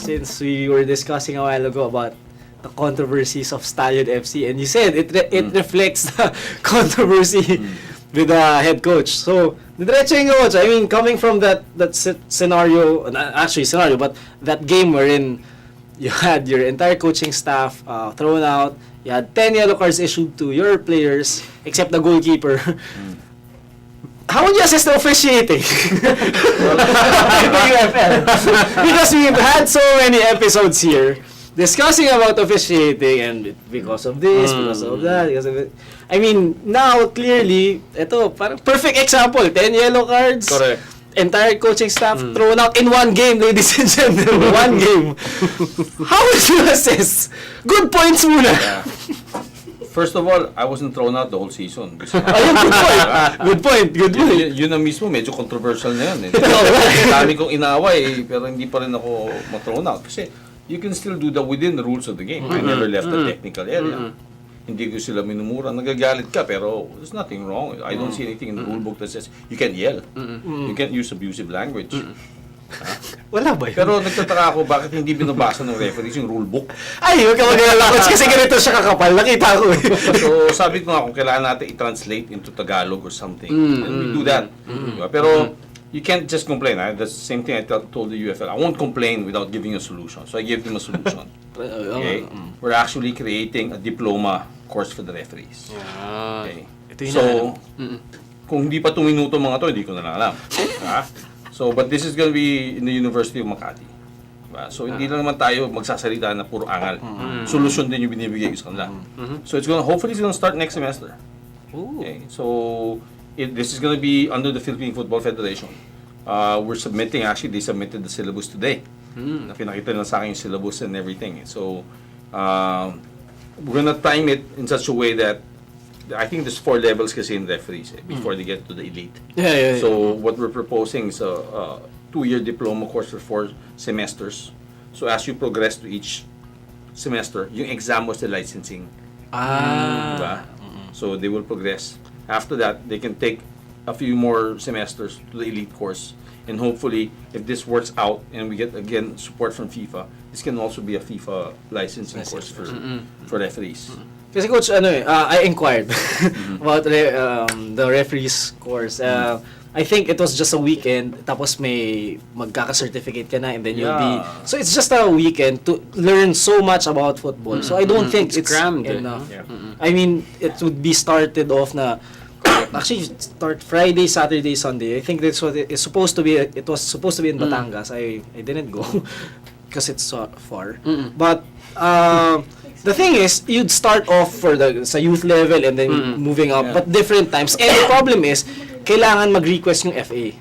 since we were discussing a while ago about the controversies of Stallion FC, and you said it reflects the controversy with the head coach. So, diretso yung coach. I mean, coming from that scenario, but that game wherein you had your entire coaching staff thrown out, you had 10 yellow cards issued to your players, except the goalkeeper. How would you assess the officiating? Because we've had so many episodes here discussing about officiating and because of this, because of that, because of it. I mean, now clearly, ito, parang perfect example, 10 yellow cards. Correct. Entire coaching staff thrown out in one game, ladies and gentlemen. One game. How would you assess? Good points muna. Yeah. First of all, I wasn't thrown out the whole season. Ayun, good point. Good point. Yun na mismo, medyo controversial na yun. Dami kong inaway, pero hindi pa rin ako ma-thrown out. Kasi you can still do that within the rules of the game. I never left the technical area. Hindi ko sila minumura. Nagagalit ka, pero there's nothing wrong. I don't see anything in the rule book that says you can't yell. You can't use abusive language. Wala ba yun? Pero nagtataka ako, bakit hindi binabasa ng referees yung rule book? Ay, huwag ka mag-alala, coach, kasi ganito siya kakapal. Nakita ko eh. So, sabi ko nga kung kailangan natin i-translate into Tagalog or something. And we do that. Diba? Pero, you can't just complain. That's the same thing I told the UFL. I won't complain without giving a solution. So, I gave them a solution. Okay? We're actually creating a diploma course for the referees. Okay? So, kung hindi pa 2 minuto mga to, hindi ko na alam. So, but this is going to be in the University of Makati. Diba? So, hindi lang naman tayo magsasalita na puro angal. Solusyon din yung binibigay ko sa kanila. So, hopefully it's going to start next semester. Okay? So, this is going to be under the Philippine Football Federation. We're submitting, actually, they submitted the syllabus today. Pinakita na sa akin yung syllabus and everything. So, we're going to time it in such a way that I think there's 4 levels kasi in referees before they get to the elite. Yeah. So what we're proposing is a 2-year diploma course for 4 semesters. So as you progress to each semester, yung exam was the licensing. Diba? So they will progress. After that, they can take a few more semesters to the elite course. And hopefully, if this works out and we get, again, support from FIFA, this can also be a FIFA licensing course for referees. Kasi coach, I inquired about the referees course. I think it was just a weekend, tapos may magkaka-certificate ka na, and then you'll be... So it's just a weekend to learn so much about football. So I don't think it's crammed enough. I mean, it would be started off na... Actually, start Friday, Saturday, Sunday. I think that's what it's supposed to be. It was supposed to be in Batangas. I didn't go because it's so far. But the thing is, you'd start off for sa youth level and then moving up, but different times. And the problem is, kailangan mag-request yung FA.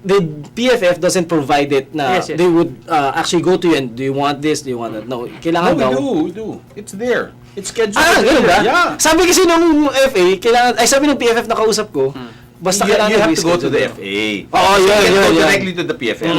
The PFF doesn't provide it na they would actually go to you and do you want this, do you want that? No, kailangan we do. It's there. It's scheduled. Ganun ba? Yeah. Sabi kasi nung FA, sabi nung PFF na kausap ko, basta kailangan you have to go to the FA. Go directly to the PFF.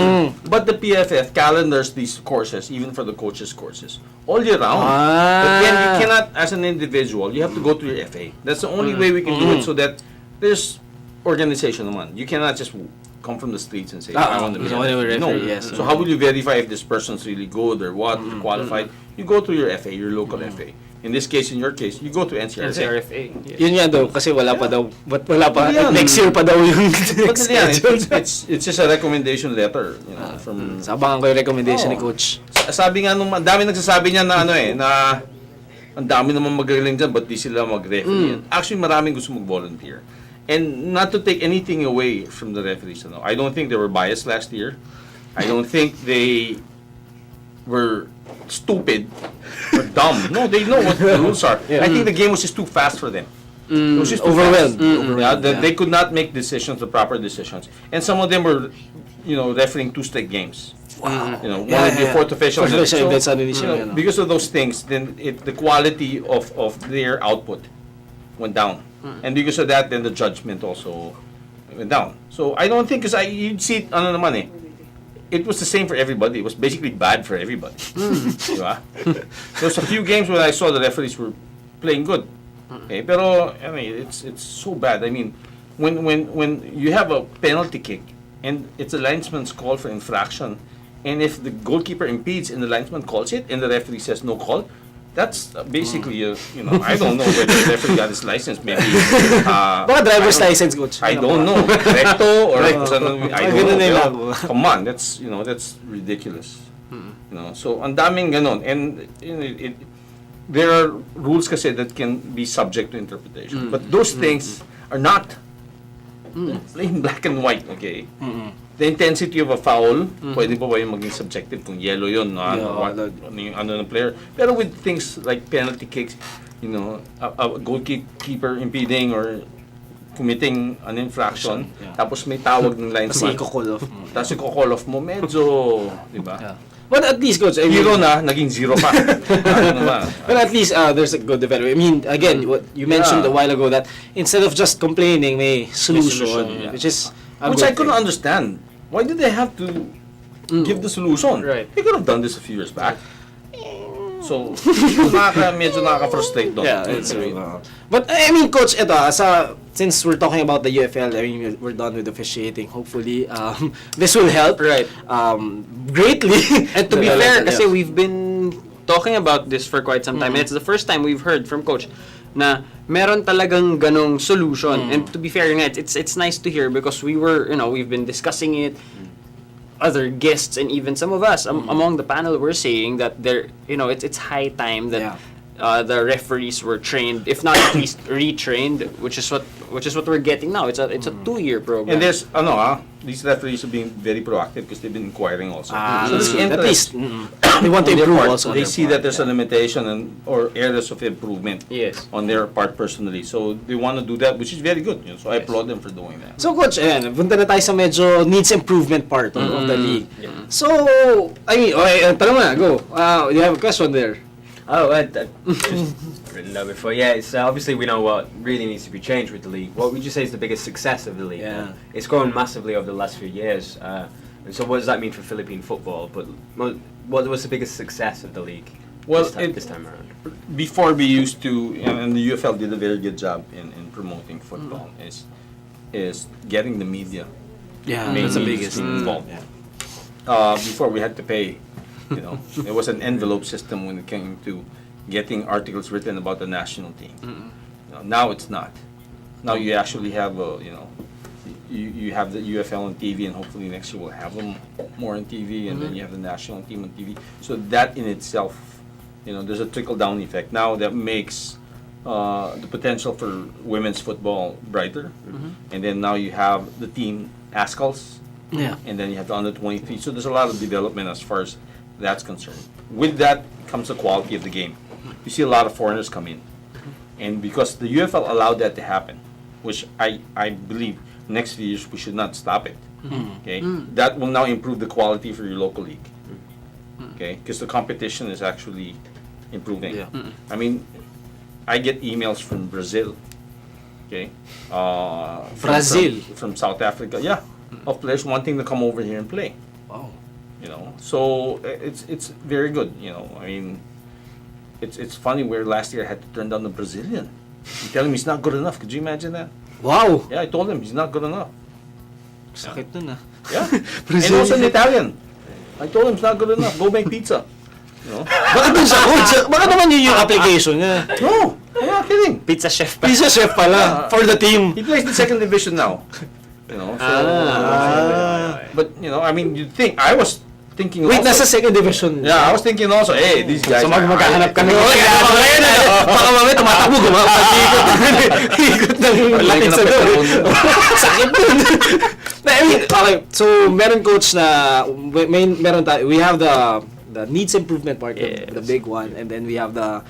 But the PFF calendars these courses, even for the coaches' courses, all year round. But then you cannot, as an individual, you have to go to your FA. That's the only way we can do it, so that there's organization naman. You cannot just come from the streets and say, I want to be no. So how will you verify if this person's really good or what, qualified? You go to your FA, your local FA. In this case, in your case, you go to NCRFA. Yun nga daw, kasi wala pa daw. But wala pa, next year pa daw yung it's just a recommendation letter, from... Sabangan ko yung recommendation ni Coach. Sabi nga nung, ang dami nagsasabi niya na na ang dami naman magaling dyan, ba't di sila mag-referee? Actually, maraming gusto mag-volunteer. And not to take anything away from the referees, I don't think they were biased last year. I don't think they were stupid or dumb. No, they know what the rules are. I think the game was just too fast for them. It was just overwhelmed. They could not make decisions, the proper decisions. And some of them were, refereeing 2 straight games. Wow. One of the fourth official. Because of those things, then the quality of their output went down. And because of that, then the judgment also went down. So I don't think, because you'd see it, it was the same for everybody. It was basically bad for everybody. Diba? There's a few games where I saw the referees were playing good. Okay, pero it's so bad. I mean, when you have a penalty kick and it's a linesman's call for infraction, And if the goalkeeper impedes and the linesman calls it, and the referee says no call, that's basically I don't know where the referee got his license. Maybe Baka driver's license, coach. I don't know. Recto or I don't know. Lang. Come on, that's that's ridiculous. So ang daming ganon, and there are rules kasi that can be subject to interpretation. But those things are not plain black and white, okay? The intensity of a foul, pwede pa ba yung maging subjective kung yellow yun, ano ng player. Pero with things like penalty kicks, a goalkeeper impeding or committing an infraction, tapos may tawag ng linesman, tapos i-call off mo, medyo, di ba? Yeah. But at least, coach, I mean, Zero na, naging zero pa. but at least there's a good development. I mean, again, what you mentioned a while ago, that instead of just complaining, may solution, which is which I couldn't understand. Why did they have to give the solution? Right. They could have done this a few years back. So, medyo nakaka-frustrate doon. Yeah, it's true. But I mean, coach, ito, since we're talking about the UFL, I mean, we're done with officiating. Hopefully, this will help. Right. Greatly. And to be fair, kasi we've been talking about this for quite some time. And it's the first time we've heard from Coach na meron talagang ganong solution. And to be fair, it's nice to hear because we've been discussing it. Other guests and even some of us among the panel were saying that it's high time that the referees were trained, if not at least retrained, which is what we're getting now. It's a 2-year program. And there's these referees are being very proactive because they've been inquiring also. So there's at least they want to improve also. They see that there's a limitation or areas of improvement on their part personally. So they want to do that, which is very good. So I applaud them for doing that. So coach, ayan, punta na tayo sa medyo needs improvement part of the league. So, I mean, tanong na, go. You have a question there. Oh, written down before. Yeah, it's obviously we know what really needs to be changed with the league. What would you say is the biggest success of the league? Yeah. It's grown massively over the last few years. And so what does that mean for Philippine football? But what was the biggest success of the league this time around? Before we used to, and the UFL did a very good job in promoting football, is getting the media. Yeah, Main that's the leagues biggest. involved. Before we had to pay. It was an envelope system when it came to getting articles written about the national team. Now it's not. Now you actually have you have the UFL on TV, and hopefully next year we'll have them more on TV, and then you have the national team on TV. So that in itself, there's a trickle down effect. Now that makes the potential for women's football brighter, and then now you have the team ASCALs, and then you have the under 23. So there's a lot of development as far as that's concerned. With that comes the quality of the game. You see a lot of foreigners come in. And because the UFL allowed that to happen, which I believe next few years we should not stop it. Okay? That will now improve the quality for your local league. Okay? Because the competition is actually improving. I mean, I get emails from Brazil. Okay? From South Africa. Yeah. Of players wanting to come over here and play. Wow. So it's very good. I mean, it's funny where last year I had to turn down the Brazilian. He's telling me he's not good enough. Could you imagine that? Wow. Yeah, I told him he's not good enough. Sakit nun Yeah. And also an Italian. I told him he's not good enough. Go make pizza. Baka dun sa coach, baka naman yun yung application niya. No, I'm not kidding. Pizza chef pa. Pizza chef pala for the team. He plays the second division now. But I mean, you think I was thinking. Wait, also, nasa second division. Yeah, I was thinking also, hey, these guys. So maghanap kami. Baka mamaya tumatakbo, ikot ng laking sa doon. Sakit dun. I mean, okay, so meron coach na, meron tayo, we have the needs improvement part, the big one, and then we have the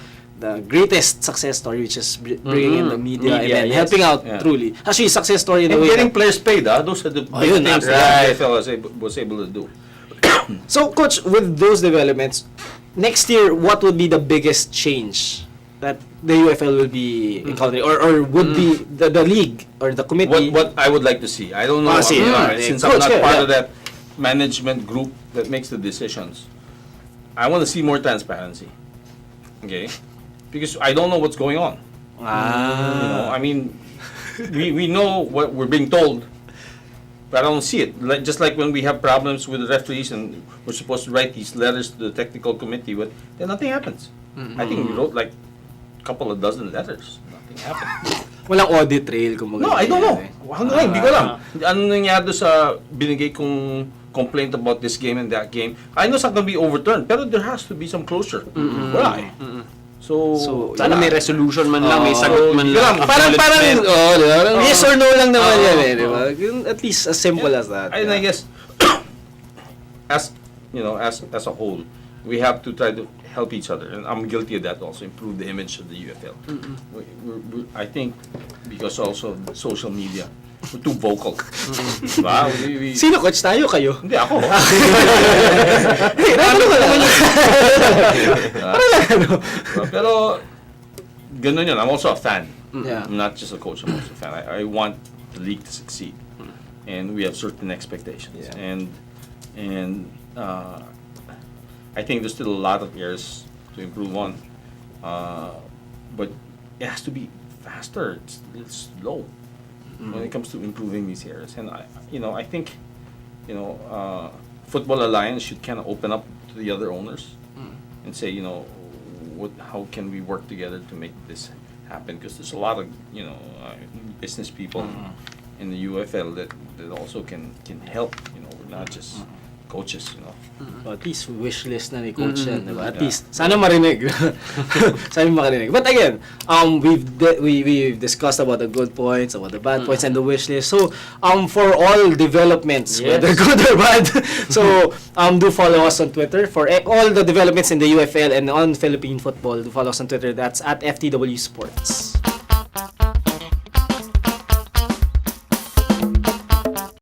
greatest success story, which is bringing in the media and then helping out truly. Actually, success story in the and way getting players paid. Those are the big things that the UFL was able to do. So, coach, with those developments, next year, what would be the biggest change that the UFL will be encountering, or would be the league or the committee? What I would like to see, I don't know. Since I'm not part of that management group that makes the decisions, I want to see more transparency. Okay, because I don't know what's going on. I mean, we know what we're being told. But I don't see it. Just like when we have problems with the referees and we're supposed to write these letters to the technical committee, but then nothing happens. I think we wrote like a couple of dozen letters. Nothing happened. Walang audit trail, kumbaga. No, I don't know. Hanggang ngayon, hindi ko alam. Ano nangyari doon sa binigay kong complaint about this game and that game. I know it's not gonna be overturned, pero there has to be some closure. Wala eh. So Sana may resolution man lang, may sagot man lang. Parang, di ba? Yes or no lang naman yan eh, di ba? At least as simple as that. And I guess, as you know, as a whole, we have to try to help each other, and I'm guilty of that also. Improve the image of the UFL. I think because also of social media, we're too vocal. Diba? Sino coach tayo? Kayo? Hindi ako. Pero ganun yun. I'm also a fan. Yeah. I'm not just a coach. I'm also a fan. I want the league to succeed, and we have certain expectations. Yeah. And I think there's still a lot of areas to improve on, but it has to be faster. It's slow when it comes to improving these areas. And I think, Football Alliance should kind of open up to the other owners and say, how can we work together to make this happen? Because there's a lot of business people in the UFL that also can help. We're not just coaches. At least wish list na ni coach yan, diba? At least sana marinig. Sana marinig. But again, we've discussed about the good points, about the bad points, and the wish list. So for all developments, whether good or bad, so do follow us on Twitter for all the developments in the UFL and on Philippine football. Do follow us on Twitter. That's at FTW Sports.